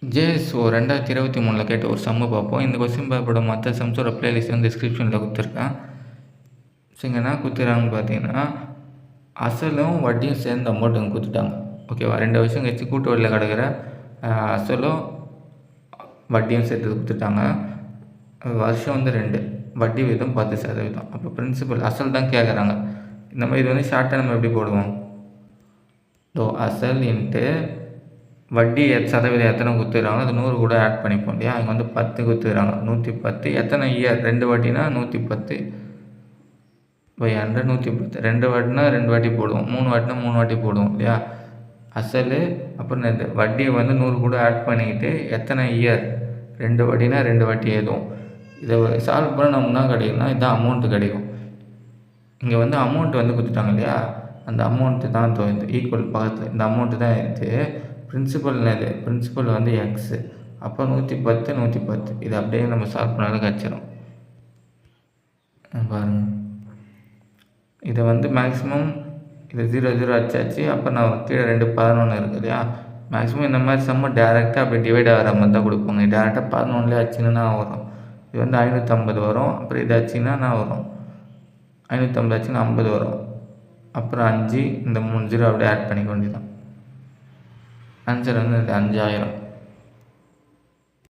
JSO 2023 கேட்ட ஒரு சம்மு பார்ப்போம். இந்த கொஸ்டின் பேப்பரோட மற்ற சம்ஸோட பிளேலிஸ்ட் வந்து டிஸ்கிரிப்ஷனில் கொடுத்துருக்கேன். ஸோ இங்கே என்ன கொடுத்துருக்காங்கன்னு பார்த்தீங்கன்னா, அசலும் வட்டியும் சேர்ந்த அமௌண்ட் இங்கே கொடுத்துட்டாங்க. ஓகேவா, 2 வருஷம் கழிச்சு கூட்டு வட்டியில் கிடக்கிற அசலும் வட்டியும் சேர்த்து கொடுத்துட்டாங்க. வருஷம் வந்து 2, வட்டி வீதம் 10%. அப்போ பிரின்சிபல் அசல் தான் கேட்குறாங்க. இந்த மாதிரி இது வந்து ஷார்ட்டாக நம்ம எப்படி போடுவோம்? அசல் இன்ட்டு வட்டி சதவீதம் எத்தனை கொடுத்துருக்காங்க, அது 100 கூட ஆட் பண்ணிப்போம் இல்லையா. இங்கே வந்து 10 கொடுத்துருக்காங்க, 110. எத்தனை இயர்? 2 வாட்டினா 110 பை 100, 110. 2 வாட்டினா 2 வாட்டி போடுவோம், 3 வாட்டினா 3 வாட்டி போடுவோம் இல்லையா. அசல் அப்புறம் இந்த வட்டியை வந்து 100 கூட ஆட் பண்ணிக்கிட்டு எத்தனை இயர், 2 வாட்டினா 2 வாட்டி ஏதும். இதை சால்வ் பண்ண நமக்கு என்ன கிடைக்கும்னா இதுதான் அமௌண்ட்டு கிடைக்கும். இங்கே வந்து அமௌண்ட் வந்து கொடுத்துட்டாங்க இல்லையா, அந்த அமௌண்ட்டு தான் இந்த ஈக்குவல் பக்கத்தில் இந்த அமௌண்ட்டு தான் இது. பிரின்சிபல் என்னது? பிரின்சிபல் வந்து எக்ஸு. அப்போ 110, 110. இது அப்படியே நம்ம சால்வ் பண்ணாலும் கிடச்சிடும். பாருங்கள், இதை வந்து மேக்ஸிமம் இது 0 0 அச்சாச்சு. அப்போ நான் கீழே 2 11 இருக்குது இல்லையா. மேக்ஸிமம் இந்த மாதிரி சம்ம டேரெக்டாக அப்படி டிவைட் ஆகிற மாதிரி தான் கொடுப்பாங்க. டேரெக்டாக 11 ஆச்சுன்னா வரும். இது வந்து 550 வரும். அப்புறம் இது ஆச்சுன்னா நான் வரும் 550 ஆச்சுன்னா 50 வரும். அப்புறம் 5, இந்த 3 0 அப்படியே ஆட் பண்ணிக்க வேண்டியதான். ஆன்சர் வந்து 5000.